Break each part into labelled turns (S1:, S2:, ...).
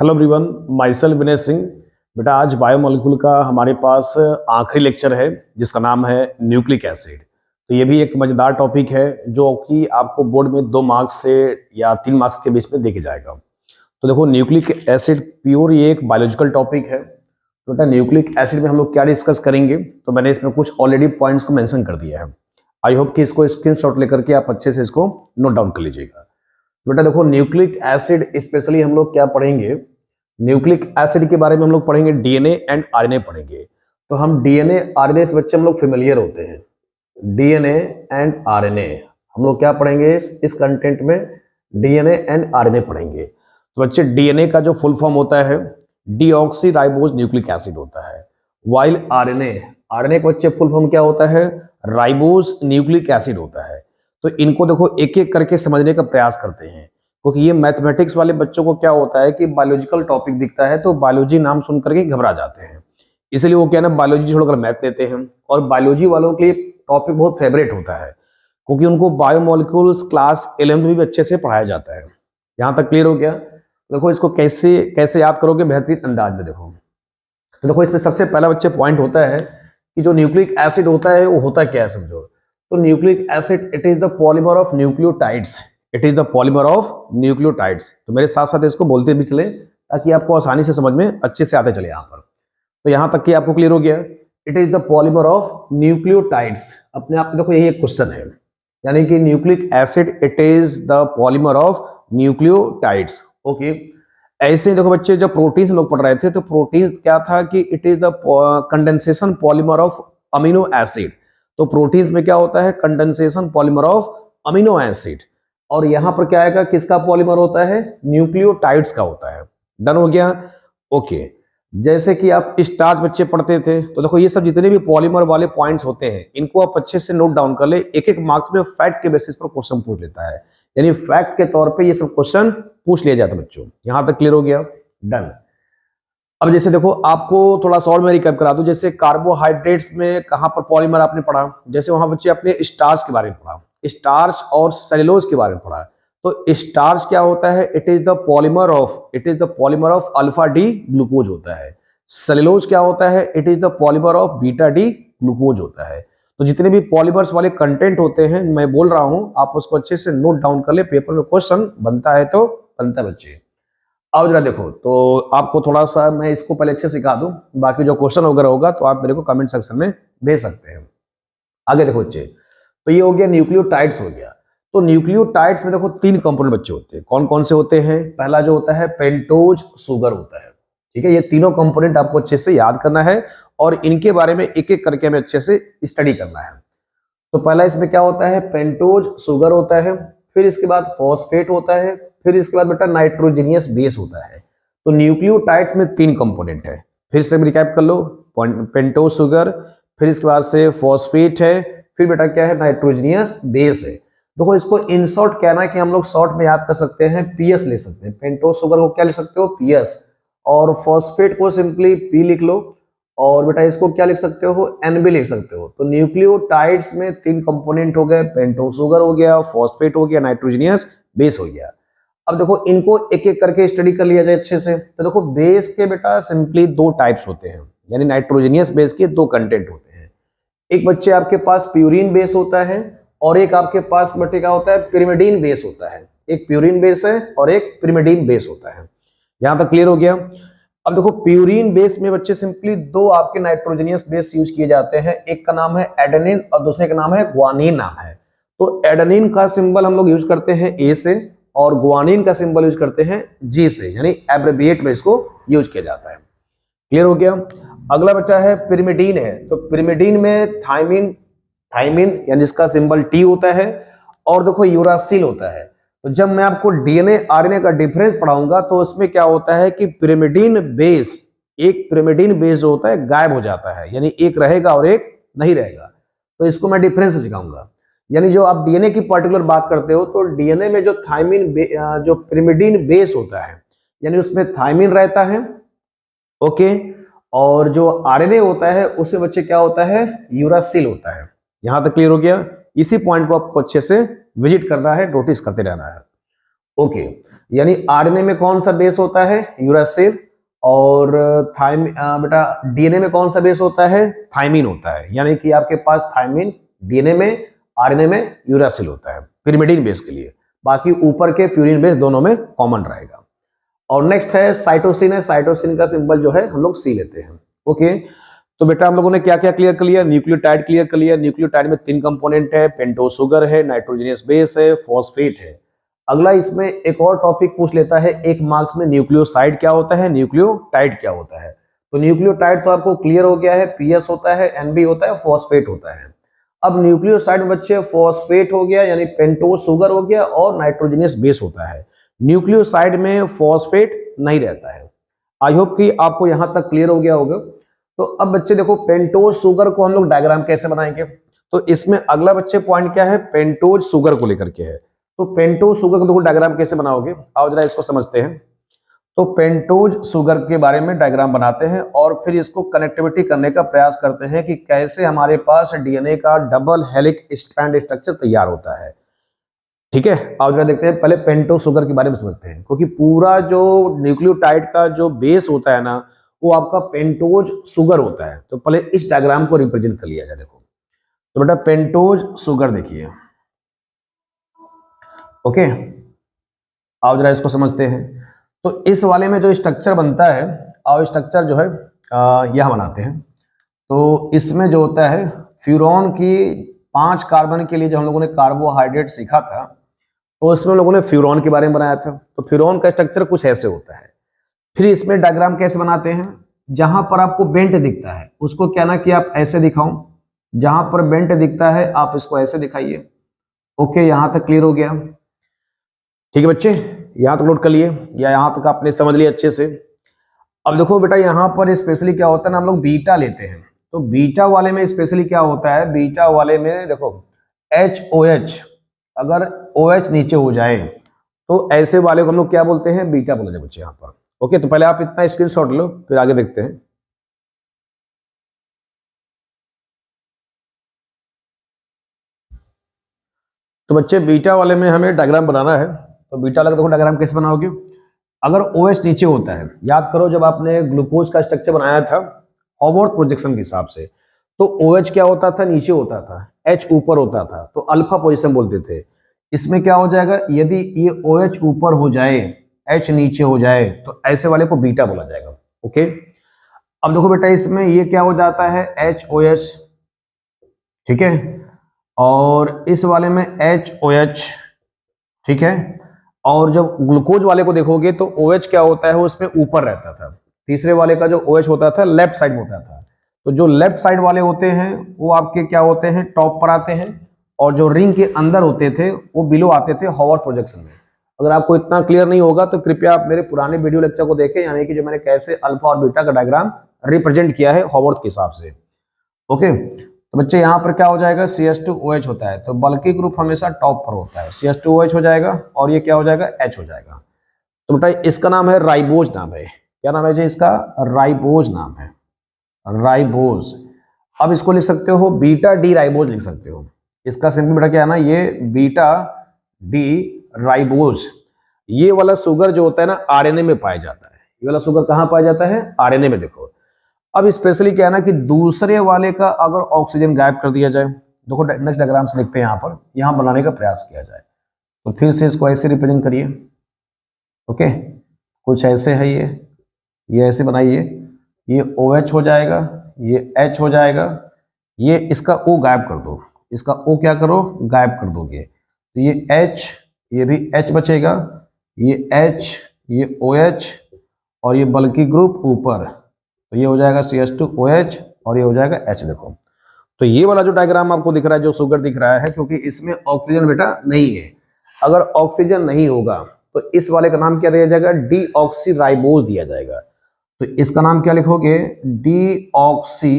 S1: Hello everyone, my self Vinay Singh. बेटा आज biomolecule का हमारे पास आखिरी लेक्चर है जिसका नाम है न्यूक्लिक एसिड। तो ये भी एक मजेदार टॉपिक है जो कि आपको बोर्ड में 2 मार्क्स से या 3 मार्क्स के बीच में देके जाएगा। तो देखो, न्यूक्लिक एसिड प्योर ये एक बायोलॉजिकल टॉपिक है। तो बेटा न्यूक्लिक एसिड में हम लोग क्या डिस्कस करेंगे, तो मैंने इसमें कुछ ऑलरेडी पॉइंट्स को मेंशन कर दिया है। आई होप कि इसको स्क्रीनशॉट लेकर के आप अच्छे से इसको नोट डाउन कर लीजिएगा। बेटा देखो, न्यूक्लिक एसिड स्पेशली हम लोग क्या पढ़ेंगे, न्यूक्लिक एसिड के बारे में हम लोग पढ़ेंगे डीएनए एंड आरएनए पढ़ेंगे। तो हम डीएनए आरएनए से बच्चे हम लोग फेमिलियर होते हैं। डीएनए एंड आरएनए हम लोग क्या पढ़ेंगे इस कंटेंट में, डीएनए एंड आरएनए पढ़ेंगे। तो बच्चे डीएनए का जो फुल फॉर्म होता है डीऑक्सी राइबोज न्यूक्लिक एसिड होता है, वाइल आरएनए आरएनए का बच्चे फुल फॉर्म क्या होता है, राइबोज न्यूक्लिक एसिड होता है। तो इनको देखो एक एक करके समझने का प्रयास करते हैं, क्योंकि ये मैथमेटिक्स वाले बच्चों को क्या होता है कि बायोलॉजिकल टॉपिक दिखता है तो बायोलॉजी नाम सुन करके घबरा जाते हैं। इसलिए वो क्या ना बायोलॉजी छोड़कर मैथ लेते हैं, और बायोलॉजी वालों के लिए टॉपिक बहुत फेवरेट होता है क्योंकि उनको बायोमोलिक्यूल्स क्लास 11 में भी अच्छे से पढ़ाया जाता है। यहाँ तक क्लियर हो गया। देखो इसको कैसे कैसे याद करोगे बेहतरीन अंदाज में। देखो तो देखो इसमें सबसे पहला बच्चे पॉइंट होता है कि जो न्यूक्लिक एसिड होता है वो होता क्या है, समझो। तो nucleic acid it is the polymer of nucleotides, it is the polymer of nucleotides. तो मेरे साथ साथ इसको बोलते भी चले ताकि आपको आसानी से समझ में अच्छे से आते चले यहाँ पर। तो यहाँ तक कि आपको क्लियर हो गया, it is the polymer of nucleotides. अपने आप में देखो यही एक क्वेश्चन है, यानी कि nucleic acid it is the polymer of nucleotides. Okay, ऐसे ही देखो बच्चे जब प्रोटीन्स लोग पढ़ रहे थे तो प्रोटीन्स क्या था कि it is the condensation polymer of amino acid. तो प्रोटीन्स में क्या होता है, condensation polymer of amino acid. और यहां पर क्या आएगा, किसका पॉलीमर होता है, न्यूक्लियोटाइड्स का होता है। डन हो गया। ओके, जैसे कि आप स्टार्च बच्चे पढ़ते थे तो देखो ये सब जितने भी पॉलीमर वाले पॉइंट्स होते हैं इनको आप अच्छे से नोट डाउन कर ले। एक एक मार्क्स में फैक्ट के बेसिस पर क्वेश्चन पूछ लेता है, यानी फैक्ट के तौर पे ये सब क्वेश्चन पूछ लिया जाता है बच्चों। यहां तक क्लियर हो गया। डन। अब जैसे देखो आपको थोड़ा सा और मैं रिकैप करा दूं, जैसे कार्बोहाइड्रेट्स में कहां पर पॉलीमर आपने पढ़ा, जैसे वहां बच्चे अपने स्टार्च के बारे में पढ़ा, स्टार्च और सेलुलोज के बारे में पढ़ा। तो स्टार्च क्या होता है, it is the polymer of alpha D glucose होता है। सेलुलोज क्या होता है, it is the polymer of beta D glucose होता है। तो जितने भी पॉलीमर्स वाले कंटेंट होते हैं मैं बोल रहा हूं, आप उसको अच्छे से नोट डाउन कर ले, पेपर में क्वेश्चन बनता है तो बनता है बच्चे। अब जरा देखो, तो आपको थोड़ा सा मैं इसको पहले अच्छे सिखा दूं, बाकी जो क्वेश्चन वगैरह होगा तो आप मेरे को कमेंट सेक्शन में भेज सकते हैं। आगे देखो बच्चे, तो ये हो गया न्यूक्लियोटाइड्स हो गया। तो न्यूक्लियोटाइड्स में देखो 3 कंपोनेंट बच्चे होते हैं। कौन कौन से होते हैं, पहला जो होता है पेंटोज सुगर होता है। ठीक है, ये तीनों कंपोनेंट आपको अच्छे से याद करना है और इनके बारे में एक एक करके हमें अच्छे से स्टडी करना है। तो पहला इसमें क्या होता है, पेंटोज सुगर होता है, फिर इसके बाद फॉस्फेट होता है, फिर इसके बाद बेटा नाइट्रोजनियस बेस होता है। तो न्यूक्लियोटाइड्स में 3 कंपोनेंट है। फिर से रिकैप कर लो, पेंटोज सुगर, फिर इसके बाद से फॉस्फेट है, फिर बेटा क्या है, नाइट्रोजनियस बेस है। देखो इसको इन शॉर्ट कहना है कि हम लोग शॉर्ट में याद कर सकते हैं, पीएस ले सकते हैं। पेंटोज सुगर को क्या लिख सकते हो, पीएस, और फॉस्फेट को सिंपली पी लिख लो, और बेटा इसको क्या लिख सकते हो, एन भी लिख सकते हो। तो न्यूक्लियोटाइड्स में 3 कंपोनेंट हो गए, पेंटोज सुगर हो गया, फॉस्फेट हो गया, नाइट्रोजनियस बेस हो गया। अब देखो इनको एक एक करके स्टडी कर लिया जाए अच्छे से। तो देखो बेस के बेटा सिंपली 2 टाइप्स होते हैं, यानी नाइट्रोजनियस बेस के 2 कंटेंट होते हैं। एक बच्चे आपके पास प्यूरिन बेस होता है और एक आपके पास बच्चे क्या होता है, पिरिमिडीन बेस होता है। एक प्यूरिन बेस है और एक पिरिमिडीन बेस होता है। यहां तक क्लियर हो गया। अब देखो प्यूरिन बेस में बच्चे सिंपली 2 आपके नाइट्रोजनियस बेस यूज किए जाते हैं, एक का नाम है एडेनिन और दूसरे का नाम है ग्वानिन नाम है। तो एडेनिन का सिंबल हम लोग यूज करते हैं ए से और ग्वानिन का सिंबल यूज करते हैं जी से, यानी एब्रिविएट में इसको यूज किया जाता है। क्लियर हो गया। अगला बच्चा है पिरिमिडीन है। तो पिरिमिडीन में थाइमिन यानी इसका सिंबल टी होता है, और देखो यूरासिल होता है। तो जब मैं आपको डीएनए आरएनए का डिफरेंस पढ़ाऊंगा तो उसमें क्या होता है कि पिरिमिडीन बेस, एक पिरिमिडीन बेस जो होता है गायब हो जाता है, यानी एक रहेगा और एक नहीं रहेगा। तो इसको मैं डिफरेंस सिखाऊंगा। यानी जो आप डीएनए की पर्टिकुलर बात करते हो तो डीएनए में जो थाइमिन जो पिरिमिडीन बेस होता है, यानी उसमें थाइमिन रहता है, ओके, और जो आरएनए होता है उसमें बच्चे क्या होता है, यूरासिल होता है। यहां तक क्लियर हो गया। इसी पॉइंट को आपको अच्छे से विजिट करना है, नोटिस करते रहना है। ओके, यानी आरएनए में कौन सा बेस होता है, यूरासिल, और बेटा डीएनए में कौन सा बेस होता है, थायमिन होता है। यानी कि आपके पास थायमिन डीएनए में, आरएनए में यूरासिल होता है पिरिमिडीन बेस के लिए, बाकी ऊपर के प्यूरिन बेस दोनों में कॉमन रहेगा। और नेक्स्ट है साइटोसिन है, साइटोसिन का सिंबल जो है हम लोग सी लेते हैं। ओके, तो बेटा हम लोगों ने क्या क्या क्लियर कर लिया, न्यूक्लियोटाइड क्लियर कर लिया। न्यूक्लियोटाइड में 3 कंपोनेंट है, पेंटोज शुगर है, नाइट्रोजनियस बेस है, फॉस्फेट है। अगला इसमें एक और टॉपिक पूछ लेता है 1 मार्क्स में, न्यूक्लियोसाइड क्या होता है, न्यूक्लियोटाइड क्या होता है। तो न्यूक्लियोटाइड तो आपको क्लियर हो गया है, पीएस होता है, एनबी होता है, फॉस्फेट होता है। अब न्यूक्लियोसाइड में बच्चे फॉस्फेट हो गया, यानी पेंटोज शुगर हो गया, और नाइट्रोजनियस बेस होता है। न्यूक्लियोसाइड में फॉस्फेट नहीं रहता है। आई होप कि आपको यहां तक क्लियर हो गया होगा। तो अब बच्चे देखो, पेंटोज शुगर को हम लोग डायग्राम कैसे बनाएंगे, तो इसमें अगला बच्चे पॉइंट क्या है, पेंटोज शुगर को लेकर के है। तो पेंटोज शुगर को देखो डायग्राम कैसे बनाओगे, आओ जरा इसको समझते हैं। तो पेंटोज शुगर के बारे में डायग्राम बनाते हैं और फिर इसको कनेक्टिविटी करने का प्रयास करते हैं कि कैसे हमारे पास डीएनए का डबल हेलिक स्ट्रैंड स्ट्रक्चर तैयार होता है। ठीक है, आओ जरा देखते हैं, पहले पेंटोज शुगर के बारे में समझते हैं, क्योंकि पूरा जो न्यूक्लियोटाइड का जो बेस होता है ना, वो आपका पेंटोज शुगर होता है। तो पहले इस डायग्राम को रिप्रेजेंट कर लिया जाए। देखो तो बेटा पेंटोज शुगर देखिए, ओके, आओ जरा इसको समझते हैं। तो इस वाले में जो स्ट्रक्चर बनता है, आओ स्ट्रक्चर जो है यह बनाते हैं। तो इसमें जो होता है, फ्यूरॉन की 5 कार्बन के लिए जो हम लोगों ने कार्बोहाइड्रेट सीखा था, तो इसमें हम लोगों ने फ्यूरॉन के बारे में बनाया था। तो फ्यूरॉन का स्ट्रक्चर कुछ ऐसे होता है। फिर इसमें डायग्राम कैसे बनाते हैं, जहां पर आपको बेंट दिखता है उसको क्या ना कि आप ऐसे दिखाओ, जहां पर बेंट दिखता है आप इसको ऐसे दिखाइए। ओके, यहां तक क्लियर हो गया? ठीक है बच्चे, यहां तक नोट कर लिए या यहां तक आपने समझ लिया अच्छे से? अब देखो बेटा, यहां पर स्पेशली क्या होता है ना, हम लोग बीटा लेते हैं। तो बीटा वाले में स्पेशली क्या होता है, बीटा वाले में देखो HOH, अगर OH नीचे हो जाए तो ऐसे वाले को हम लोग क्या बोलते हैं, बीटा बोलते हैं बच्चे यहां पर। ओके, तो पहले आप इतना स्क्रीनशॉट लो, फिर आगे देखते हैं। तो बच्चे बीटा वाले में हमें डायग्राम बनाना है। तो बीटा वाले देखो डायग्राम कैसे बनाओगे, अगर OH नीचे होता है, याद करो जब आपने ग्लूकोज का स्ट्रक्चर बनाया था हॉवर्थ प्रोजेक्शन के हिसाब से, तो OH क्या होता था, नीचे होता था, H ऊपर होता था, तो अल्फा पोजीशन बोलते थे। इसमें क्या हो जाएगा, यदि ये OH ऊपर हो जाए, H नीचे हो जाए, तो ऐसे वाले को बीटा बोला जाएगा। ओके, अब देखो बेटा, इसमें ये क्या हो जाता है, HOH, ठीक है, और इस वाले में HOH, ठीक है। और जब ग्लूकोज वाले को देखोगे तो OH क्या होता है, वो उसमें ऊपर रहता था। तीसरे वाले का जो OH होता था लेफ्ट साइड में होता था। तो जो लेफ्ट साइड वाले होते हैं वो आपके क्या होते हैं, टॉप पर आते हैं, और जो रिंग के अंदर होते थे वो बिलो आते थे हॉवर्थ प्रोजेक्शन में। अगर आपको इतना क्लियर नहीं होगा तो कृपया आप मेरे पुराने वीडियो लेक्चर को देखें, यानी कि जो मैंने कैसे अल्फा और बीटा का डायग्राम रिप्रेजेंट किया है हॉवर्थ के हिसाब से। ओके, तो बच्चे यहाँ पर क्या हो जाएगा, CH2OH होता है, तो बल्कि ग्रुप हमेशा टॉप पर होता है, CH2OH हो जाएगा, और ये क्या हो जाएगा, H हो जाएगा। तो बेटा इसका नाम है राइबोज नाम है, क्या नाम है जी इसका, राइबोज नाम है, राइबोज। अब इसको लिख सकते हो बीटा डी राइबोज लिख सकते हो। इसका सिंपल बेटा क्या है ना, ये बीटा डी राइबोज, ये वाला शुगर जो होता है ना आरएनए में पाया जाता है। ये वाला शुगर कहाँ पाया जाता है, आरएनए में। देखो अब स्पेशली क्या है ना कि दूसरे वाले का अगर ऑक्सीजन गायब कर दिया जाए, देखो नेक्स्ट डायग्राम से देखते हैं, यहाँ पर यहाँ बनाने का प्रयास किया जाए। तो फिर से इसको ऐसे रिप्रेजेंट करिए। ओके, कुछ ऐसे है, ये ऐसे बनाइए, ये OH हो जाएगा, ये H हो जाएगा, ये इसका O गायब कर दो, इसका O क्या करो, गायब कर दोगे, तो ये H, ये भी H बचेगा, ये H, ये OH, और ये बल्कि ग्रुप ऊपर, तो ये हो जाएगा CH2OH, और ये हो जाएगा H। देखो तो ये वाला जो डायग्राम आपको दिख रहा है, जो शुगर दिख रहा है, क्योंकि इसमें ऑक्सीजन बेटा नहीं है। अगर ऑक्सीजन नहीं होगा तो इस वाले का नाम क्या दिया जाएगा, डीऑक्सीराइबोज दिया जाएगा। तो इसका नाम क्या लिखोगे, डीऑक्सीराइबोज,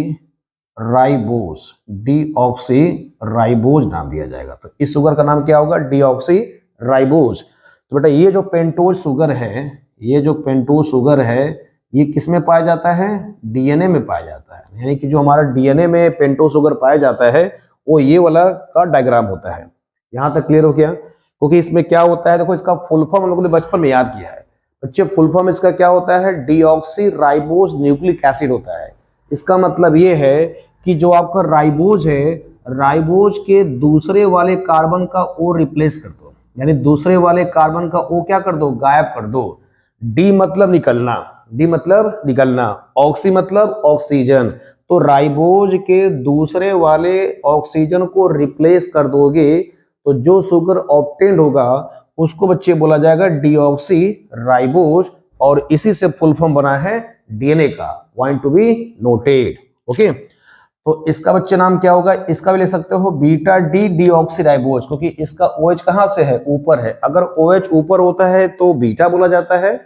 S1: डीऑक्सीराइबोज नाम दिया जाएगा। तो इस शुगर का नाम क्या होगा, डीऑक्सीराइबोज। तो बेटा ये जो पेंटोज शुगर है, ये जो पेंटोज शुगर है, ये किस में पाया जाता है, डीएनए में पाया जाता है। यानी कि जो हमारा डीएनए में पेंटोज शुगर पाया जाता है वो ये वाला का डायग्राम होता है। यहां तक क्लियर हो गया? क्योंकि इसमें क्या होता है, देखो इसका फुल फॉर्म हम लोगों ने बचपन में याद किया है बच्चे। फुल फॉर्म इसका क्या होता है, डीऑक्सी राइबोज न्यूक्लिक एसिड होता है। इसका मतलब ये है कि जो आपका राइबोज है, राइबोज के दूसरे वाले कार्बन का ओ रिप्लेस कर दो, यानी दूसरे वाले कार्बन का ओ क्या कर दो, गायब कर दो। डी मतलब निकलना, डी मतलब निकलना, ऑक्सी मतलब ऑक्सीजन, तो राइबोज के दूसरे वाले ऑक्सीजन को रिप्लेस कर दोगे तो जो शुगर ऑब्टेन्ड होगा उसको बच्चे बोला जाएगा डीऑक्सी राइबोज, और इसी से फुल फॉर्म बना है डीएनए का। Point to be noted. Okay, तो इसका बच्चे नाम क्या होगा, इसका भी लिख सकते हो बीटा डी डीऑक्सी राइबोज, क्योंकि इसका OH कहां से है, ऊपर है। अगर OH ऊपर होता है तो बीटा बोला जाता है,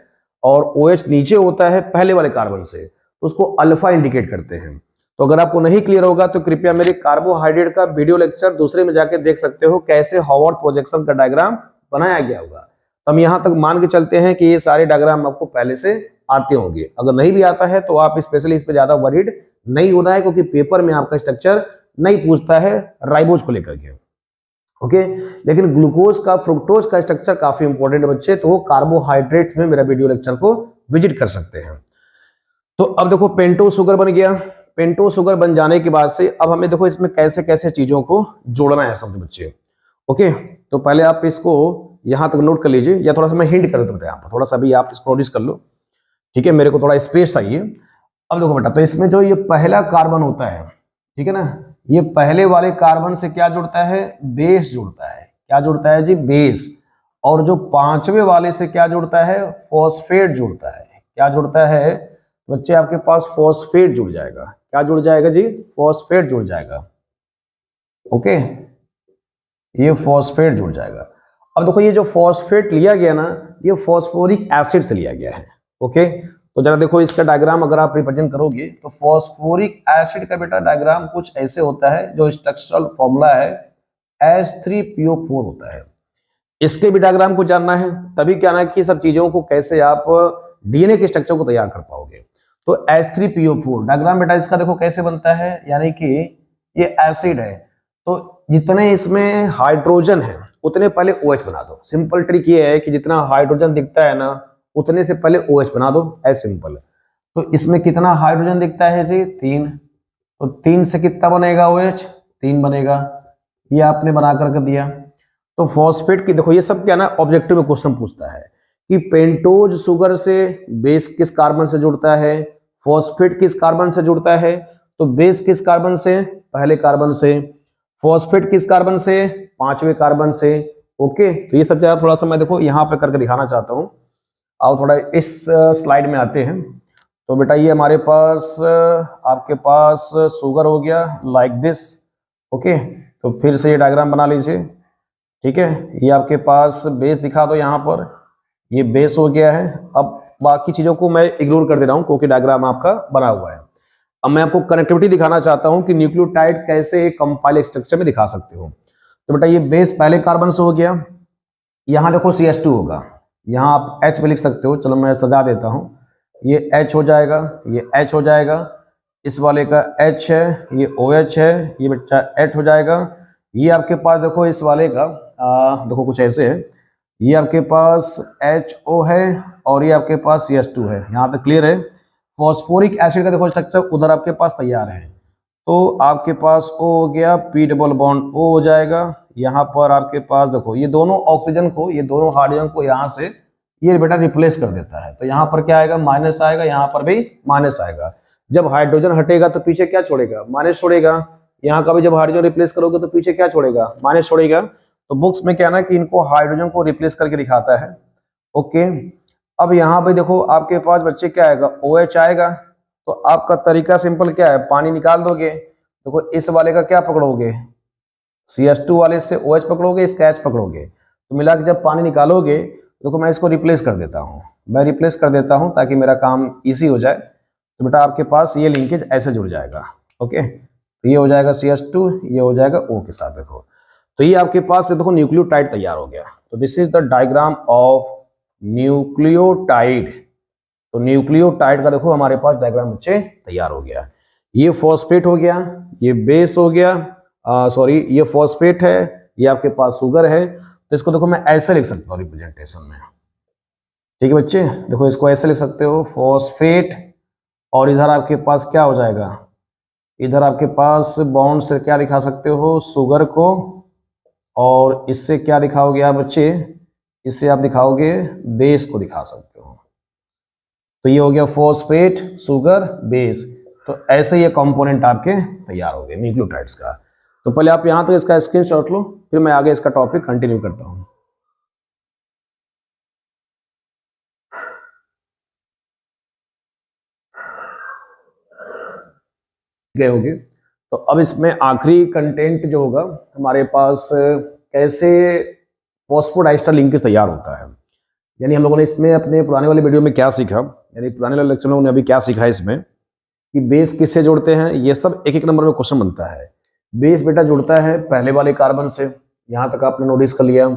S1: और OH नीचे होता है पहले वाले कार्बन से तो उसको अल्फा इंडिकेट करते हैं। तो अगर आपको नहीं क्लियर होगा तो कृपया मेरे कार्बोहाइड्रेट का वीडियो लेक्चर दूसरे में जाके देख सकते हो, कैसे हॉवर्ड प्रोजेक्शन का डायग्राम बनाया गया होगा। तो हम यहां तक मान के चलते हैं कि ये सारे डायग्राम आपको पहले से आते होंगे। अगर नहीं भी आता है तो आप स्पेशली इस पे ज्यादा वरीड नहीं होना है, क्योंकि पेपर में आपका स्ट्रक्चर नहीं पूछता है राइबोज को लेकर के। ओके, लेकिन ग्लूकोज का, फ्रुक्टोज का स्ट्रक्चर काफी इंपॉर्टेंट है बच्चे, तो वो कार्बोहाइड्रेट्स में मेरा वीडियो लेक्चर को विजिट कर सकते हैं। तो अब देखो पेंटोज शुगर बन गया। पेंटोज शुगर बन जाने के बाद से अब हमें देखो इसमें कैसे कैसे चीजों को जोड़ना है समझो बच्चे। ओके, तो पहले आप इसको यहां तक नोट कर लीजिए, या थोड़ा सा मैं हिंट कर दूं यहाँ पर, थोड़ा सा भी आप इसको नोटिस कर लो। ठीक है, मेरे को थोड़ा स्पेस चाहिए। अब देखो बेटा, तो इसमें जो ये पहला कार्बन होता है, ठीक है ना, ये पहले वाले कार्बन से क्या जुड़ता है, बेस जुड़ता है। क्या जुड़ता है जी, बेस। और जो पांचवे वाले से क्या जुड़ता है, फॉस्फेट जुड़ता है। क्या जुड़ता है बच्चे, आपके पास फॉस्फेट जुड़ जाएगा। क्या जुड़ जाएगा जी, फॉस्फेट जुड़ जाएगा। ओके, ये फॉस्फेट जुड़ जाएगा। अब देखो ये जो फॉस्फेट लिया गया ना, ये फॉस्फोरिक एसिड से लिया गया है। ओके, तो जरा देखो इसका डायग्राम अगर आप रिप्रेजेंट करोगे तो फॉस्फोरिक एसिड का बेटा डायग्राम कुछ ऐसे होता है, जो स्ट्रक्चरल फॉर्मूला है H3PO4 होता है। इसके भी डायग्राम को जानना है, तभी क्या ना कि सब चीजों को कैसे आप डीएनए के स्ट्रक्चर को तैयार कर पाओगे। तो H3PO4 डायग्राम बेटा इसका देखो कैसे बनता है, यानी कि ये एसिड है, तो जितने इसमें हाइड्रोजन है उतने पहले OH बना दो। सिंपल ट्रिक ये है कि जितना हाइड्रोजन दिखता है ना, उतने से पहले OH बना दो, ऐसे सिंपल। तो इसमें कितना हाइड्रोजन दिखता है जी, 3, तो 3 से कितना बनेगा OH, 3 बनेगा। ये आपने बना करके दिया। तो फॉस्फेट की देखो, ये सब क्या ना ऑब्जेक्टिव में क्वेश्चन पूछता है कि पेंटोज शुगर से बेस किस कार्बन से जुड़ता है, फॉस्फेट किस कार्बन से जुड़ता है। तो बेस किस कार्बन से, पहले कार्बन से, फॉस्फेट किस कार्बन से, पांचवें कार्बन से। ओके, तो ये सब जरा थोड़ा सा मैं देखो यहाँ पे करके दिखाना चाहता हूँ। आओ थोड़ा इस स्लाइड में आते हैं। तो बेटा ये हमारे पास आपके पास शुगर हो गया लाइक दिस। ओके, तो फिर से ये डायग्राम बना लीजिए। ठीक है, ये आपके पास बेस दिखा दो यहाँ पर, ये बेस हो गया है। अब बाकी चीजों को मैं इग्नोर कर दे रहा हूँ क्योंकि डायग्राम आपका बना हुआ है। अब मैं आपको कनेक्टिविटी दिखाना चाहता हूँ कि न्यूक्लियोटाइड कैसे एक कंपाइल स्ट्रक्चर में दिखा सकते हो। तो बेटा ये बेस पहले कार्बन से हो गया, यहाँ देखो CH2 होगा, यहाँ आप H में लिख सकते हो। चलो मैं सजा देता हूँ, ये H हो जाएगा, ये H हो जाएगा, इस वाले का H है, ये OH है, ये बच्चा H हो जाएगा। ये आपके पास देखो इस वाले का देखो कुछ ऐसे है, ये आपके पास HO है और ये आपके पास CH2 है। यहाँ तक क्लियर है। फॉस्फोरिक एसिड का देखो स्ट्रक्चर उधर आपके पास तैयार है। तो आपके पास O हो गया, P डबल बॉन्ड O हो जाएगा। यहाँ पर आपके पास देखो ये दोनों ऑक्सीजन को, ये दोनों हाइड्रोजन को यहाँ से ये बेटा रिप्लेस कर देता है। तो यहाँ पर क्या आएगा, माइनस आएगा, यहाँ पर भी माइनस आएगा। जब हाइड्रोजन हटेगा तो पीछे क्या छोड़ेगा, माइनस छोड़ेगा। यहाँ का भी जब हाइड्रोजन रिप्लेस करोगे तो पीछे क्या छोड़ेगा, माइनस छोड़ेगा। तो बुक्स में क्या ना कि इनको हाइड्रोजन को रिप्लेस करके दिखाता है। ओके, अब यहाँ पे देखो आपके पास बच्चे क्या आएगा, OH आएगा। तो आपका तरीका सिंपल क्या है, पानी निकाल दोगे। देखो इस वाले का क्या पकड़ोगे, CH2 वाले से OH पकड़ोगे, इसका H पकड़ोगे। तो मिला के जब पानी निकालोगे, देखो मैं इसको रिप्लेस कर देता हूँ, मैं रिप्लेस कर देता हूँ ताकि मेरा काम इजी हो जाए। तो बेटा आपके पास ये लिंकेज ऐसे जुड़ जाएगा। ओके, तो ये हो जाएगा CH2, ये हो जाएगा O के साथ। देखो तो ये आपके पास देखो न्यूक्लियोटाइड तैयार हो गया। तो this is the diagram of nucleotide. तो न्यूक्लियोटाइड का देखो हमारे पास डायग्राम बच्चे तैयार हो गया। ये फॉस्फेट हो गया, ये बेस हो गया, सॉरी ये फॉस्फेट है, ये आपके पास शुगर है। तो इसको देखो मैं ऐसे लिख सकता हूँ रिप्रेजेंटेशन में। ठीक है बच्चे, देखो इसको ऐसे लिख सकते हो फॉस्फेट, और इधर आपके पास क्या हो जाएगा, इधर आपके पास बॉन्ड से क्या दिखा सकते हो, शुगर को, और इससे क्या दिखाओगे आप बच्चे, इससे आप दिखाओगे बेस को दिखा सकते हो। तो ये हो गया फॉस्फेट, शुगर, बेस। तो ऐसे ये कंपोनेंट आपके तैयार हो गए न्यूक्लियोटाइड्स का। तो पहले आप यहां तक इसका स्क्रीनशॉट लो, फिर मैं आगे इसका टॉपिक कंटिन्यू करता हूं। गए होंगे। तो अब इसमें आखिरी कंटेंट जो होगा हमारे पास, कैसे फॉस्फोडाइस्टर लिंकेज तैयार होता है। यानी हम लोगों ने इसमें अपने पुराने वाले वीडियो में क्या सीखा, यानी पुराने वाले लेक्चर में लोगों ने अभी क्या सीखा है इसमें, कि बेस किससे जोड़ते हैं, ये सब एक एक नंबर में क्वेश्चन बनता है। बेस बेटा जुड़ता है पहले वाले कार्बन से, यहां तक आपने नोटिस कर लिया।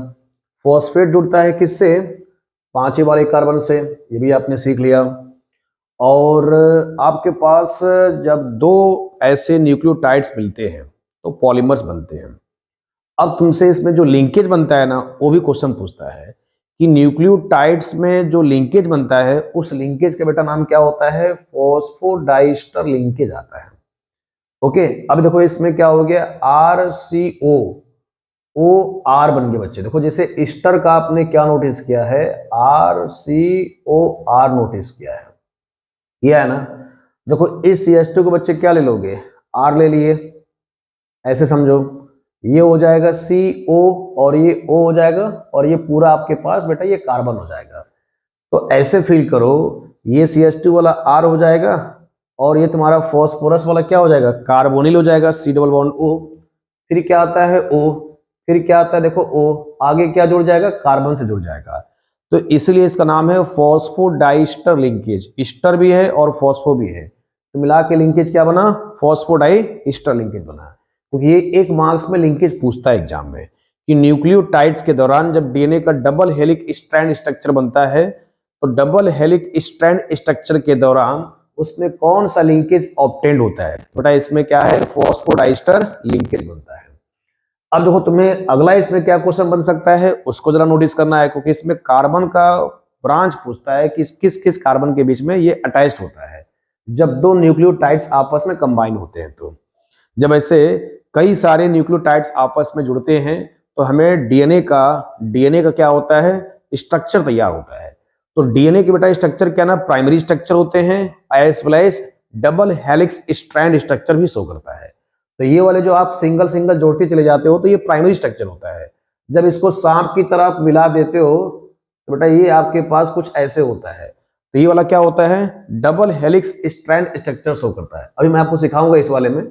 S1: फॉस्फेट जुड़ता है किससे, पांचवें वाले कार्बन से, ये भी आपने सीख लिया। और आपके पास जब दो ऐसे न्यूक्लियोटाइड्स मिलते हैं तो पॉलीमर्स बनते हैं। अब तुमसे इसमें जो लिंकेज बनता है ना, वो भी क्वेश्चन पूछता है कि न्यूक्लियोटाइड्स में जो लिंकेज बनता है उस लिंकेज का बेटा नाम क्या होता है, फॉस्फोडाइस्टर लिंकेज आता है। ओके, अब देखो इसमें क्या हो गया, are C O, O R बन गए बच्चे। देखो जैसे ईस्टर का आपने क्या नोटिस किया है, R C O R notice किया है, किया है ना। देखो इस CH2 को बच्चे क्या ले लोगे, आर ले लिए, ऐसे समझो, ये हो जाएगा CO और ये O हो जाएगा, और ये पूरा आपके पास बेटा ये कार्बन हो जाएगा। तो ऐसे फील करो, ये CH2 वाला R हो जाएगा, और ये तुम्हारा फॉस्फोरस वाला क्या हो जाएगा, कार्बोनिल हो जाएगा, C डबल बॉन्ड O। फिर क्या आता है O, फिर क्या आता है देखो O, आगे क्या जुड़ जाएगा, कार्बन से जुड़ जाएगा। तो इसलिए इसका नाम है फॉस्फोडाइस्टर लिंकेज, ईस्टर भी है और फॉस्फो भी है, तो मिला के लिंकेज क्या बना, फॉस्फोडाइस्टर लिंकेज बना। क्योंकि ये एक मार्क्स में लिंकेज पूछता है एग्जाम में कि न्यूक्लियोटाइड्स के दौरान जब DNA का डबल हेलिक स्ट्रैंड स्ट्रक्चर बनता है, तो डबल हेलिक स्ट्रैंड स्ट्रक्चर के दौरान उसमें कौन सा लिंकेज ऑब्टेंड होता है, बेटा इसमें क्या है, फॉस्फोडाइस्टर लिंकेज बनता है। अब देखो तुम्हें अगला इसमें क्या क्वेश्चन बन सकता है, उसको जरा नोटिस करना है, क्योंकि इसमें कार्बन का ब्रांच पूछता है कि किस किस कार्बन के बीच में ये अटैच्ड होता है जब दो न्यूक्लियोटाइड्स आपस में कंबाइन होते हैं। तो जब ऐसे कई सारे न्यूक्लियोटाइड्स आपस में जुड़ते हैं तो हमें डीएनए का क्या होता है, स्ट्रक्चर तैयार होता है। तो डीएनए के बेटा स्ट्रक्चर क्या ना, प्राइमरी स्ट्रक्चर होते हैं, as well as double helix strand structure भी शो करता है। तो ये वाले जो आप सिंगल सिंगल जोड़ते चले जाते हो तो ये प्राइमरी स्ट्रक्चर होता है। जब इसको सांप की तरह मिला देते हो तो बेटा ये आपके पास कुछ ऐसे होता है। तो ये वाला क्या होता है, double helix strand structure show करता है। अभी मैं आपको सिखाऊंगा इस वाले में,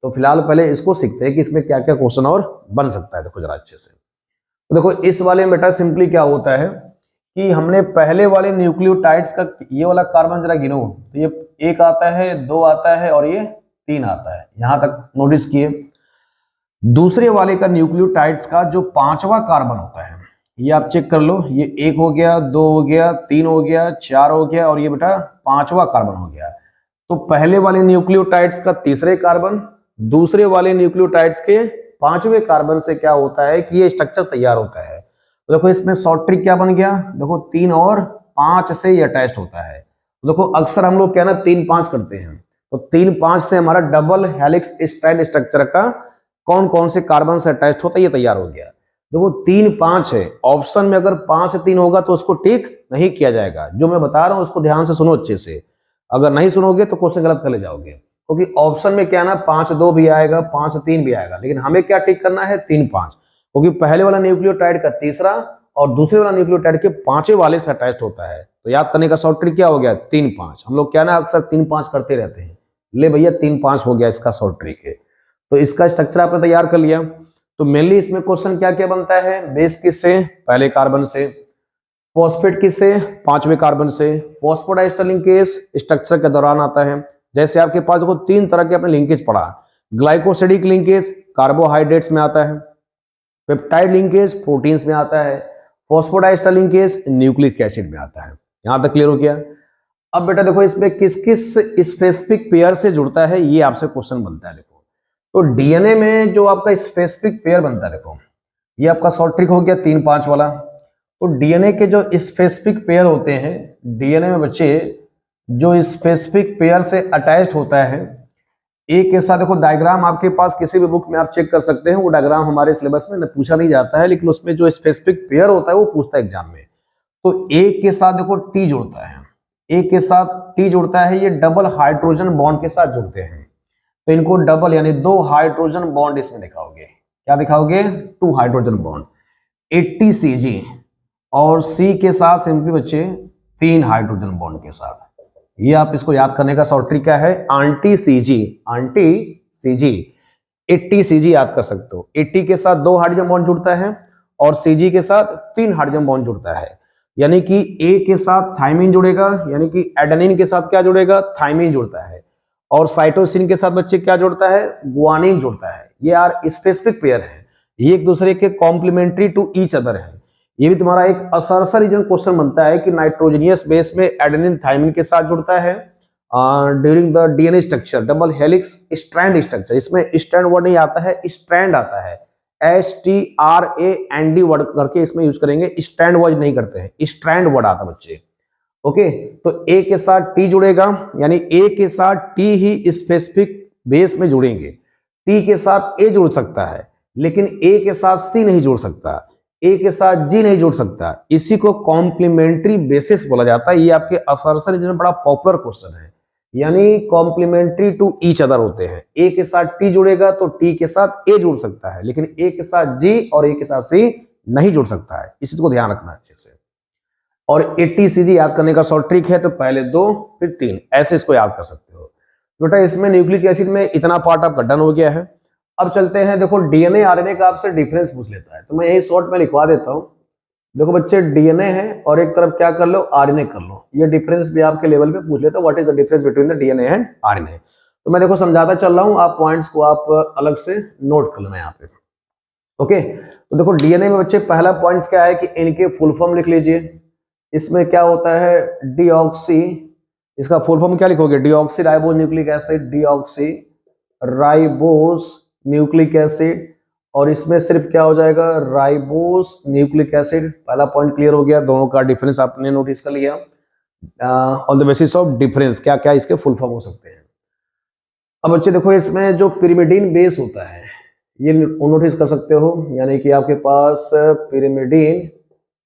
S1: तो फिलहाल पहले इसको सीखते हैं कि इसमें क्या क्या क्वेश्चन और बन सकता है। देखो जरा अच्छे से, तो देखो इस वाले में बेटा सिंपली क्या होता है कि हमने पहले वाले न्यूक्लियोटाइड्स का ये वाला कार्बन जरा गिनो, तो ये एक आता है, दो आता है और ये तीन आता है, यहां तक नोटिस किए। दूसरे वाले का न्यूक्लियोटाइड्स का जो पांचवा कार्बन होता है, ये आप चेक कर लो, ये एक हो गया, दो हो गया, तीन हो गया, चार हो गया, और ये बेटा पांचवा कार्बन हो गया। तो पहले वाले न्यूक्लियोटाइड्स का तीसरे कार्बन दूसरे वाले न्यूक्लियोटाइड्स के पांचवें कार्बन से क्या होता है कि ये स्ट्रक्चर तैयार होता है। तो देखो इसमें शॉर्ट ट्रिक क्या बन गया, देखो 3 और 5 से ये अटैच होता है। तो देखो अक्सर हम लोग क्या ना 3-5 करते हैं, तो 3-5 से हमारा डबल हेलिक्स स्ट्रैंड स्ट्रक्चर का कौन कौन से कार्बन से अटैच होता है ये तैयार हो गया। देखो 3-5 है, ऑप्शन में अगर 5-3 होगा तो उसको टिक नहीं किया जाएगा। जो मैं बता रहा हूं उसको ध्यान से सुनो अच्छे से, अगर नहीं सुनोगे तो क्वेश्चन गलत कर ले जाओगे। क्योंकि ऑप्शन में क्या ना 5-2 भी आएगा, 5-3 भी आएगा, लेकिन हमें क्या टिक करना है 3-5, क्योंकि पहले वाला न्यूक्लियोटाइड का तीसरा और दूसरे वाला न्यूक्लियोटाइड के पांचवें वाले से अटैच होता है। तो याद करने का शॉर्ट ट्रिक क्या हो गया, 3-5। हम लोग क्या ना अक्सर 3-5 करते रहते हैं, ले भैया 3-5 हो गया, इसका शॉर्ट ट्रिक है। तो इसका स्ट्रक्चर आपने तैयार कर लिया। तो मेनली इसमें क्वेश्चन क्या क्या बनता है, बेस किससे, पहले कार्बन से, फॉस्फेट किससे, पांचवें कार्बन से, फॉस्फोडाइस्टर लिंकेज स्ट्रक्चर के दौरान आता है। जैसे आपके पास देखो 3 तरह के आपने लिंकेज पढ़ा, ग्लाइकोसिडिक लिंकेज कार्बोहाइड्रेट्स में आता है, पेप्टाइड लिंकेज प्रोटीन्स में आता है, फॉस्फोडाइस्टर लिंकेज न्यूक्लिक एसिड में आता है। यहां तक क्लियर हो गया। अब बेटा देखो इसमें किस किस स्पेसिफिक पेयर से जुड़ता है ये आपसे क्वेश्चन बनता है। देखो तो डीएनए में जो आपका स्पेसिफिक पेयर बनता है, देखो ये आपका शॉर्ट ट्रिक हो गया 3-5 वाला। तो डीएनए के जो स्पेसिफिक पेयर होते हैं, डीएनए में बच्चे जो स्पेसिफिक पेयर से अटैच्ड होता है एक के साथ, देखो डायग्राम आपके पास किसी भी बुक में आप चेक कर सकते हैं, वो डायग्राम हमारे सिलेबस में पूछा नहीं जाता है, लेकिन उसमें जो स्पेसिफिक पेयर होता है वो पूछता है एग्जाम में। तो एक के साथ देखो टी जुड़ता है, एक के साथ टी जुड़ता है, ये डबल हाइड्रोजन बॉन्ड के साथ जुड़ते हैं, तो इनको डबल यानी 2 हाइड्रोजन बॉन्ड इसमें दिखाओगे। क्या दिखाओगे? 2 हाइड्रोजन बॉन्ड। 80 Cg और सी के साथ सिंपली बच्चे 3 हाइड्रोजन बॉन्ड के साथ। ये आप इसको याद करने का शॉर्ट ट्रिक क्या है? Anti CG, anti CG 80 Cg याद कर सकते हो। 80 के साथ 2 हाइड्रोजन बॉन्ड जुड़ता है और Cg के साथ 3 हाइड्रोजन बॉन्ड जुड़ता है, यानी कि A के साथ थाइमिन जुड़ेगा, यानी कि एडेनिन के साथ क्या जुड़ेगा? थाइमिन जुड़ता है। और साइटोसिन के साथ बच्चे क्या जुड़ता है? गुआनिन जुड़ता है। ये यार स्पेसिफिक पेयर है, ये एक दूसरे के कॉम्प्लीमेंट्री टू ईच अदर है। ये भी तुम्हारा एक असरसर रीजन क्वेश्चन बनता है कि नाइट्रोजनियस बेस में एडेनिन थाइमिन के साथ जुड़ता है during the DNA structure, double helix strand structure. इसमें स्ट्रैंड वर्ड नहीं आता है, स्ट्रैंड आता है, STRAND वर्ड करके इसमें यूज करेंगे, स्ट्रैंड वर्ड नहीं करते हैं, स्ट्रैंड वर्ड आता बच्चे। ओके, तो ए के साथ टी जुड़ेगा, यानी ए के साथ टी ही स्पेसिफिक बेस में जुड़ेंगे। टी के साथ ए जुड़ सकता है, लेकिन ए के साथ सी नहीं जुड़ सकता, ए के साथ जी नहीं जुड़ सकता। इसी को कॉम्प्लीमेंट्री बेसिस बोला जाता है। ये आपके असरसर में बड़ा पॉपुलर क्वेश्चन है, यानी कॉम्प्लीमेंट्री टू ईच अदर होते हैं। ए के साथ टी जुड़ेगा तो टी के साथ ए जुड़ सकता है, लेकिन ए के साथ जी और ए के साथ सी नहीं जुड़ सकता है। इसी को ध्यान रखना अच्छे से। और 80 Cg याद करने का शॉर्ट ट्रिक है, तो पहले 2 फिर 3 ऐसे इसको याद कर सकते हो बेटा। इसमें न्यूक्लिक एसिड में इतना पार्ट आपका डन हो गया है। अब चलते हैं, देखो डीएनए आरएनए का आपसे डिफरेंस पूछ लेता है, तो मैं यही शॉर्ट में लिखवा देता हूं। देखो बच्चे डीएनए है और एक तरफ क्या कर लो? आरएनए कर लो। ये डिफरेंस भी आपके लेवल पे पूछ लेता है, what is the difference between the DNA and RNA. तो मैं देखो समझाता चल रहा हूं, आप पॉइंट्स को आप अलग से नोट कर लेना यहाँ पे। ओके, तो देखो डीएनए में बच्चे पहला पॉइंट क्या है कि इनके फुल फॉर्म लिख लीजिए। इसमें क्या होता है? डीऑक्सी, इसका फुल फॉर्म क्या लिखोगे? Deoxy ribose nucleic acid, deoxy ribose nucleic acid. और इसमें सिर्फ क्या हो जाएगा? Ribose nucleic acid. पहला पॉइंट क्लियर हो गया, दोनों का डिफरेंस आपने नोटिस कर लिया। On the basis of difference क्या क्या इसके फुल फॉर्म हो सकते हैं। अब बच्चे देखो इसमें जो पिरिमिडीन बेस होता है ये नोटिस कर सकते हो, यानी कि आपके पास पिरिमिडीन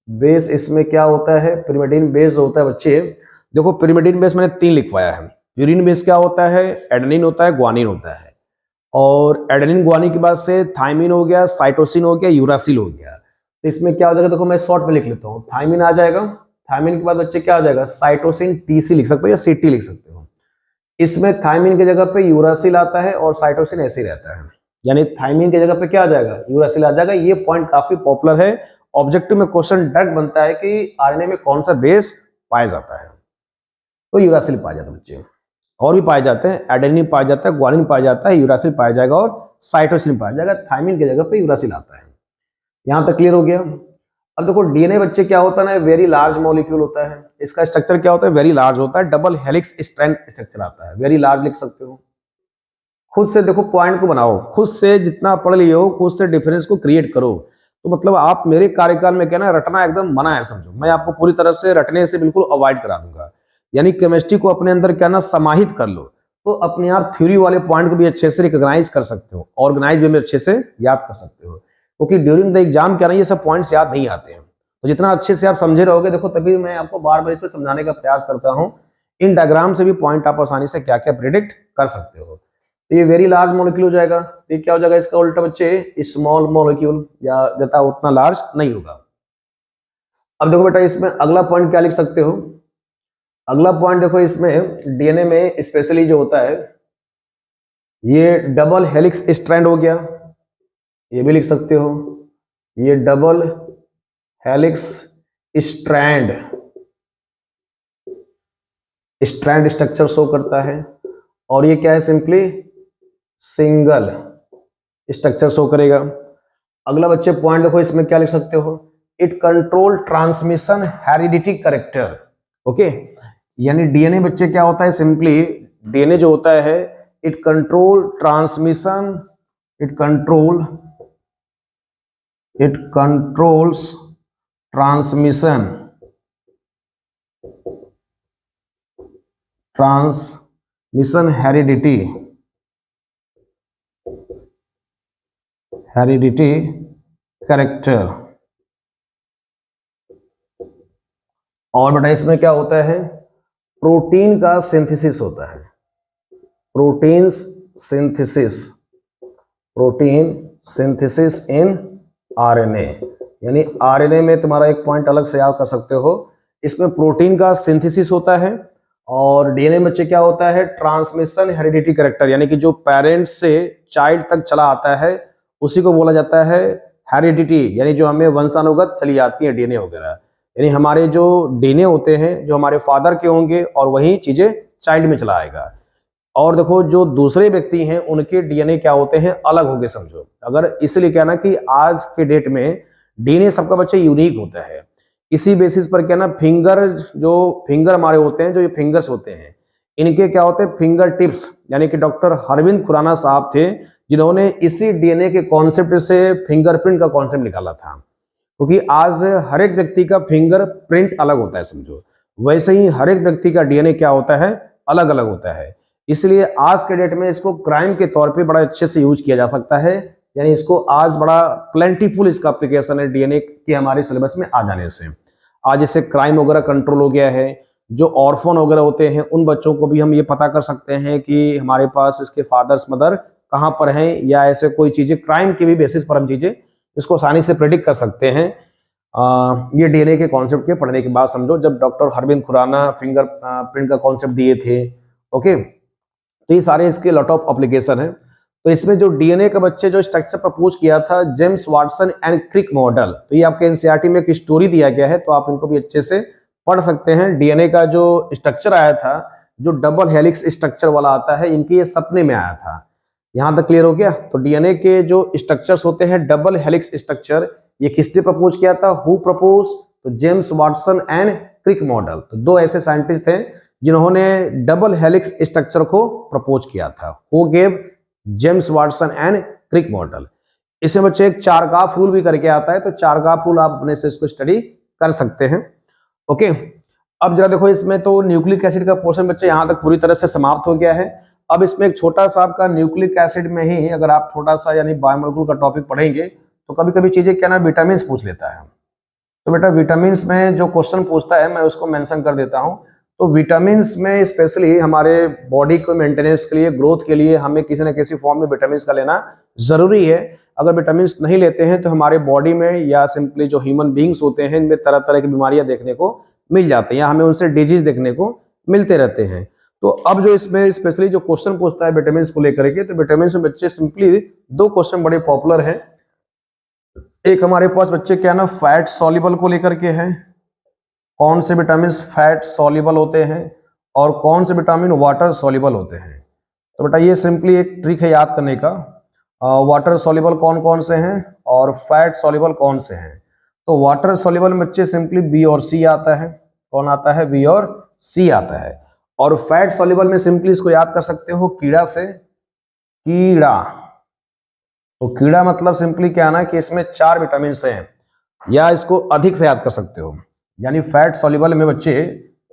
S1: बेस, इसमें क्या होता है? पिरिमिडीन बेस होता है बच्चे, देखो पिरिमिडीन बेस मैंने 3 लिखवाया है। प्यूरिन बेस क्या होता है? एडेनिन होता है, गुआनिन होता है। और एडेनिन गुआनिन के बाद से थाइमिन हो गया, साइटोसिन हो गया, यूरासिल हो गया। तो इसमें क्या हो जाएगा? देखो मैं शॉर्ट में लिख लेता हूँ, थाइमिन आ जाएगा। थाइमिन के बाद बच्चे क्या आ जाएगा? साइटोसिन टीसी लिख सकते हो या सीटी लिख सकते हो। इसमें थाइमिन की जगह पे यूरासिल आता है और साइटोसिन ऐसे ही रहता है, यानी थाइमिन की जगह पे क्या आ जाएगा? यूरासिल आ जाएगा। ये पॉइंट काफी पॉपुलर है, ऑब्जेक्टिव में क्वेश्चन डायरेक्ट बनता है कि आरएनए में कौन सा बेस पाया जाता है, तो यूरासिल पाया जाता है बच्चे। और भी पाए जाते हैं, एडेनिन पाया जाता है, ग्वानिन पाया जाता है, यूरासिल पाया जाएगा और साइटोसिन पाया जाएगा। थाइमिन की जगह पे यूरासिल आता है। यहां तक क्लियर हो गया। अब देखो डीएनए बच्चे क्या होता है? वेरी लार्ज मॉलिक्यूल होता है। इसका स्ट्रक्चर क्या होता है? वेरी लार्ज होता है, डबल हेलिक्स स्ट्रैंड स्ट्रक्चर आता है। वेरी लार्ज लिख सकते हो। खुद से देखो पॉइंट को बनाओ, खुद से जितना पढ़ लिए हो खुद से डिफरेंस को क्रिएट करो। तो मतलब आप मेरे कार्यकाल में क्या ना, रटना एकदम मना है समझो। मैं आपको पूरी तरह से रटने से बिल्कुल अवॉइड करा दूंगा, यानी केमिस्ट्री को अपने अंदर क्या ना समाहित कर लो, तो अपने आप थ्योरी वाले पॉइंट को भी अच्छे से रिकॉग्नाइज कर सकते हो, ऑर्गेनाइज वे में अच्छे से याद कर सकते हो। क्योंकि ड्यूरिंग द एग्जाम क्या ना ये सब पॉइंट्स याद नहीं आते हैं, तो जितना अच्छे से आप समझे रहोगे, देखो तभी मैं आपको बार बार इसमें समझाने का प्रयास करता हूँ। इन डायग्राम से भी पॉइंट आप आसानी से क्या क्या प्रिडिक्ट कर सकते हो। तो ये वेरी लार्ज मॉलिक्यूल हो जाएगा, तो ये क्या हो जाएगा इसका उल्टा बच्चे? स्मॉल मॉलिक्यूल, या जता उतना लार्ज नहीं होगा। अब देखो बेटा इसमें अगला पॉइंट क्या लिख सकते हो? अगला पॉइंट देखो इसमें डीएनए में स्पेशली जो होता है ये डबल हेलिक्स स्ट्रैंड हो गया, ये भी लिख सकते हो। ये double helix strand strand structure show करता है। और ये क्या है? सिंपली सिंगल स्ट्रक्चर शो करेगा। अगला बच्चे पॉइंट देखो इसमें क्या लिख सकते हो? It control transmission heredity character. Okay, यानी डीएनए बच्चे क्या होता है? सिंपली डीएनए जो होता है it control transmission, it control it controls transmission heredity character. और बेटा इसमें क्या होता है, प्रोटीन का सिंथेसिस होता है, प्रोटीन सिंथेसिस इन आरएनए। यानी आरएनए में तुम्हारा एक पॉइंट अलग से याद कर सकते हो, इसमें प्रोटीन का सिंथेसिस होता है। और डीएनए में बच्चे क्या होता है, ट्रांसमिशन हेरिडिटी कैरेक्टर, यानी कि जो पेरेंट्स से चाइल्ड तक चला आता है उसी को बोला जाता है हेरिडिटी, यानी जो हमें वंशानुगत चली आती है डीएनए वगैरह। यानी हमारे जो डीएनए होते हैं जो हमारे फादर के होंगे और वही चीजें चाइल्ड में चला आएगा। और देखो जो दूसरे व्यक्ति हैं उनके डीएनए क्या होते हैं, अलग होंगे समझो। अगर इसलिए कहना कि आज के डेट में डीएनए सबका बच्चे यूनिक होता है। इसी बेसिस पर क्या ना, फिंगर हमारे होते हैं, जो ये फिंगर्स होते हैं इनके क्या होते हैं, फिंगर टिप्स। यानी कि डॉक्टर अरविंद खुराना साहब थे जिन्होंने इसी डीएनए के कॉन्सेप्ट से फिंगरप्रिंट का कॉन्सेप्ट निकाला था। क्योंकि आज हर एक व्यक्ति का फिंगर प्रिंट अलग होता है समझो, वैसे ही हर एक व्यक्ति का डीएनए क्या होता है, अलग अलग होता है। इसलिए आज के डेट में इसको क्राइम के तौर पे बड़ा अच्छे से यूज किया जा सकता है। यानी इसको आज बड़ा प्लेंटीफुल इसका एप्लीकेशन है डीएनए के हमारे सिलेबस में आ जाने से। आज इससे क्राइम वगैरह कंट्रोल हो गया है। जो ऑर्फन वगैरह होते हैं उन बच्चों को भी हम ये पता कर सकते हैं कि हमारे पास इसके फादर्स मदर कहाँ पर हैं, या ऐसे कोई चीजें क्राइम के भी बेसिस पर हम चीजें इसको आसानी से प्रेडिक्ट कर सकते हैं। ये डीएनए के कॉन्सेप्ट के पढ़ने के बाद समझो, जब doctor Arvind Khurana fingerprint का कॉन्सेप्ट दिए थे। ओके, तो ये सारे इसके लॉट ऑफ एप्लीकेशन है। तो इसमें जो डीएनए का बच्चे जो स्ट्रक्चर प्रपोज किया था, James Watson and Crick model, तो ये आपके एनसीईआरटी में एक स्टोरी दिया गया है, तो आप इनको भी अच्छे से पढ़ सकते हैं। डीएनए का जो स्ट्रक्चर आया था, जो डबल हेलिक्स स्ट्रक्चर वाला आता है, इनके ये सपने में आया था। यहां तक क्लियर हो गया। तो डीएनए के जो स्ट्रक्चर्स होते हैं डबल हेलिक्स स्ट्रक्चर, ये किसने प्रपोज किया था, हु प्रपोज, तो James Watson and Crick model. तो दो ऐसे साइंटिस्ट थे जिन्होंने डबल हेलिक्स स्ट्रक्चर को प्रपोज किया था। Who gave, James Watson and Crick model. इसमें बच्चे एक चारगाफ रूल भी करके आता है, तो चारगाफ रूल आप अपने से इसको स्टडी कर सकते हैं। ओके, अब जरा देखो इसमें तो न्यूक्लिक एसिड का पोर्शन बच्चे यहां तक पूरी तरह से समाप्त हो गया है। अब इसमें एक छोटा सा आपका न्यूक्लिक एसिड में ही अगर आप छोटा सा यानी बायोमोलिक्यूल का टॉपिक पढ़ेंगे तो कभी कभी चीजें क्या ना विटामिन पूछ लेता है। तो बेटा विटामिन में जो क्वेश्चन पूछता है मैं उसको मेंशन कर देता हूं। तो विटामिन में स्पेशली हमारे बॉडी को मेंटेनेंस के लिए, ग्रोथ के लिए हमें किसी न किसी फॉर्म में विटामिन का लेना जरूरी है। अगर विटामिन नहीं लेते हैं तो हमारे बॉडी में या सिंपली जो ह्यूमन बींग्स होते हैं इनमें तरह तरह की बीमारियां देखने को मिल जाती हैं, या हमें उनसे डिजीज देखने को मिलते रहते हैं। तो अब जो इसमें स्पेशली जो क्वेश्चन पूछता है विटामिन को लेकर के, तो विटामिन में बच्चे सिंपली दो क्वेश्चन बड़े पॉपुलर हैं। एक हमारे पास बच्चे क्या ना फैट सॉल्युबल को लेकर के है, कौन से विटामिन फैट सॉल्युबल होते हैं और कौन से विटामिन वाटर सॉल्युबल होते हैं। तो बेटा ये सिंपली एक ट्रिक है याद करने का, वाटर सॉल्युबल कौन कौन से हैं और फैट सॉल्युबल कौन से हैं। तो वाटर सॉल्युबल में बच्चे सिंपली बी और सी आता है। कौन आता है, बी और सी आता है। और फैट सॉल्युबल में सिंपली इसको याद कर सकते हो कीड़ा से, कीड़ा। तो कीड़ा मतलब सिंपली क्या ना कि इसमें 4 विटामिन हैं, या इसको अधिक से याद कर सकते हो। यानी फैट सॉल्युबल में बच्चे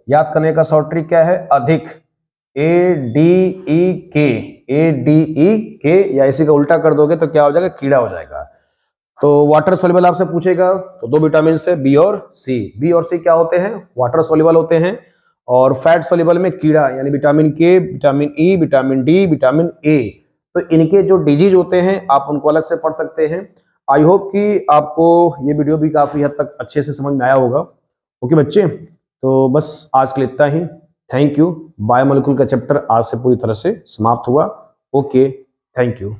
S1: याद करने का शॉर्ट ट्रिक क्या है, अधिक, ADEK, या इसी का उल्टा कर दोगे तो क्या हो जाएगा, कीड़ा हो जाएगा। तो वाटर सॉल्युबल आपसे पूछेगा तो दो विटामिन से बी और सी। बी और सी क्या होते हैं, वाटर सॉल्युबल होते हैं। और फैट सॉल्युबल में कीड़ा यानी विटामिन के, vitamin E, vitamin D, vitamin A. तो इनके जो डिजीज होते हैं आप उनको अलग से पढ़ सकते हैं। आई होप कि आपको ये वीडियो भी काफी हद तक अच्छे से समझ में आया होगा। ओके बच्चे, तो बस आज के लिए इतना ही। Thank you. बायोमोलिक्यूल का चैप्टर आज से पूरी तरह से समाप्त हुआ। Okay, thank you.